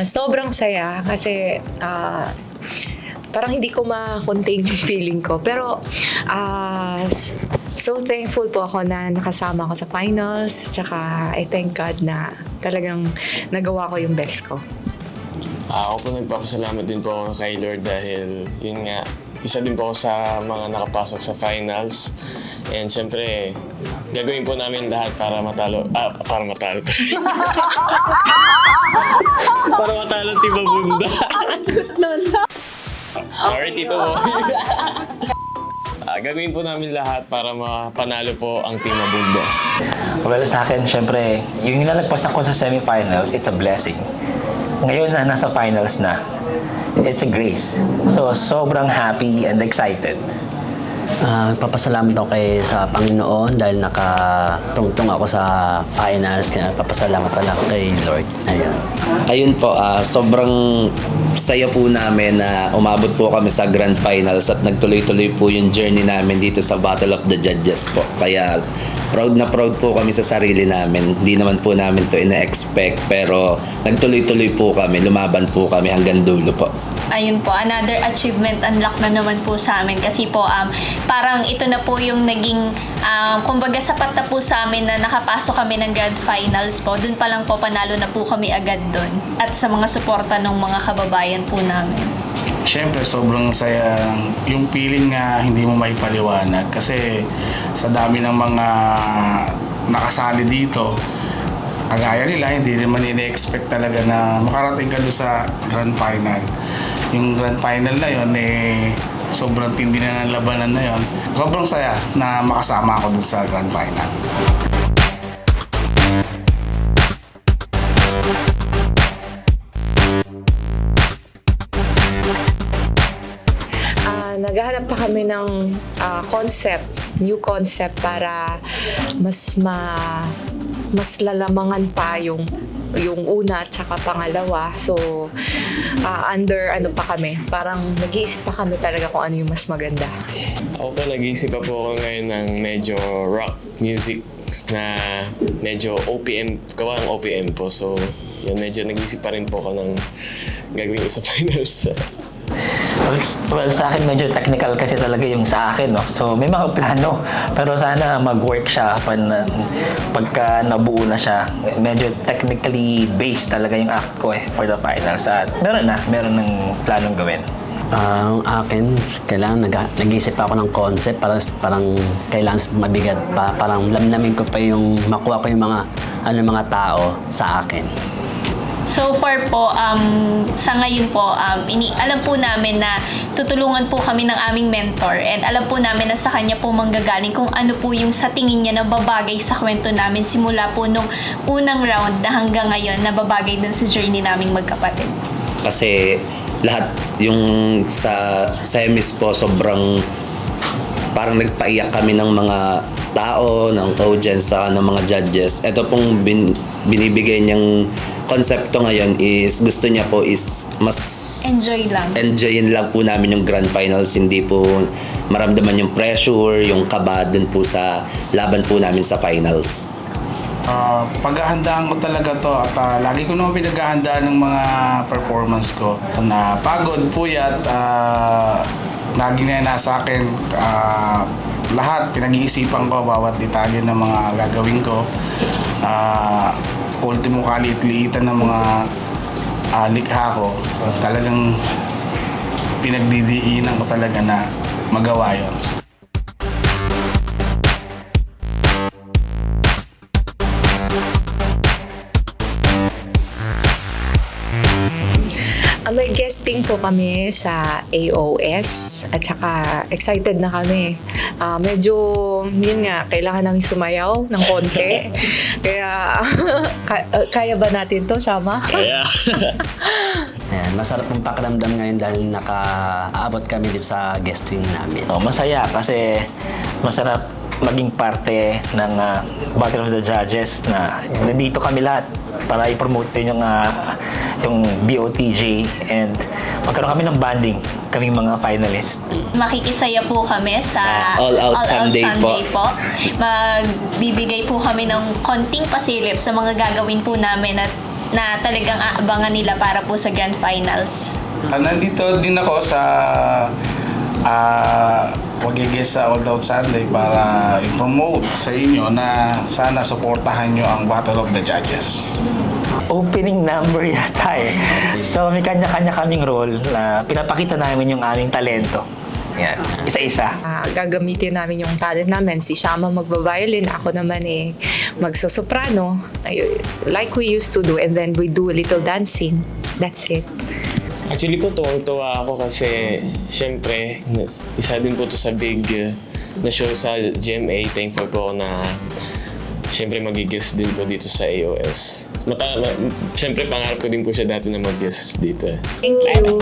Sobrang saya kasi parang hindi ko ma-contain yung feeling ko. Pero so thankful po ako na nakasama ko sa finals. Tsaka I thank God na talagang nagawa ko yung best ko. Ako po nagpapasalamat din po ako kay Lord dahil yun nga, isa din po ako sa mga nakapasok sa finals. And syempre, gagawin po namin lahat para matalo. Para matalo. Para matalo Team Mabunda. Sorry, Tito Boy. Gagawin po namin lahat para mapanalo po ang Team Mabunda. Well, sa akin, syempre, yung nilalagpasan ko sa semifinals, it's a blessing. Ngayon na nasa finals na, it's a grace. So, sobrang happy and excited. Papasalamat ako sa Panginoon dahil nakatungtong ako sa finals. Kaya papasalamat pala ako kay Lord. Ayun po, sobrang saya po namin na umabot po kami sa Grand Finals at nagtuloy-tuloy po yung journey namin dito sa Battle of the Judges po. Kaya proud na proud po kami sa sarili namin. Hindi naman po namin to ina-expect pero nagtuloy-tuloy po kami, lumaban po kami hanggang dulo po. Ayun po, another achievement unlock na naman po sa amin kasi po parang ito na po yung naging kumbaga sapat na po sa amin na nakapasok kami ng Grand Finals po. Doon pa lang po panalo na po kami agad doon at sa mga suporta ng mga kababayan po namin. Siyempre, sobrang saya. Yung feeling nga hindi mo may paliwanag kasi sa dami ng mga nakasali dito, kagaya nila, hindi naman nila-expect talaga na makarating ka doon sa Grand Final. Yung Grand Final na yun, sobrang tindi na ng labanan na yun. Sobrang saya na makasama ako doon sa Grand Final. Naghahanap pa kami ng new concept para mas lalamangan pa yung una at saka pangalawa. So, under pa kami. Parang nag-iisip pa kami talaga kung ano yung mas maganda. Ako po, nag-iisip pa po ako ngayon ng medyo rock music na medyo OPM, gawa ng OPM po. So, yun, medyo nag-iisip pa rin po ako ng gagawin ko sa finals. Well, sa akin medyo technical kasi talaga yung sa akin, no? So, may mga plano. Pero sana mag-work siya pagka nabuo na siya. Medyo technically based talaga yung act ko for the finals. At meron ng planong gawin. Ang akin, kailangan nag-iisip ako ng concept, parang kailangan mabigat pa, parang lamnamin ko pa yung makuha ko yung mga tao sa akin. So far po, sa ngayon po, alam po namin na tutulungan po kami ng aming mentor and alam po namin na sa kanya po manggagaling kung ano po yung sa tingin niya na babagay sa kwento namin simula po nung unang round na hanggang ngayon na babagay dun sa journey naming magkapatid. Kasi lahat yung sa semis po sobrang parang nagpaiyak kami ng mga tao, ng audience, ng mga judges. Ito pong binibigay niyang konsepto ngayon is gusto niya po is mas enjoyin lang po namin yung grand finals, hindi po maramdaman yung pressure, yung kaba dun po sa laban po namin sa finals. Paghahandaan ko talaga to at lagi ko naman pinaghahandaan ng mga performance ko na pagod, puyat, lagi na nasa akin. Lahat pinag-iisipan ko bawat detalye ng mga gagawin ko. Ultimo kalit-liitan ng mga likha ko. Talagang pinagdidiinan ko talaga na magawa yun. May guesting po kami sa AOS at saka excited na kami. Medyo, yun nga, kailangan namin sumayaw ng konti. Kaya, kaya ba natin to, Shama? Kaya. Ayan, masarap ang pakiramdam ngayon dahil nakaabot kami dito sa guesting namin. Masaya kasi masarap maging parte ng Battle of the Judges na nandito kami lahat para i-promote din yung BOTJ and magkaroon kami ng banding kaming mga finalists. Makikisaya po kami sa All Out Sunday po. Magbibigay po kami ng konting pasilip sa mga gagawin po namin at na talagang aabangan nila para po sa Grand Finals? Nandito din ako sa pag-guest sa All Out Sunday para i-promote sa inyo na sana suportahan nyo ang Battle of the Judges. Opening number yata eh. So may kanya-kanya kaming role na pinapakita namin yung aming talento. Yan, isa-isa. Gagamitin namin yung talent namin. Si Shama magbabiolin, ako naman magsosoprano. Like we used to do, and then we do a little dancing. That's it. Actually po, tuwang-tuwa ako kasi syempre, isa din po to sa big na show sa GMA. Thankful po ako na syempre mag-guest din po dito sa AOS. Syempre, pangarap ko din po siya dati na mag-guest dito. Thank you.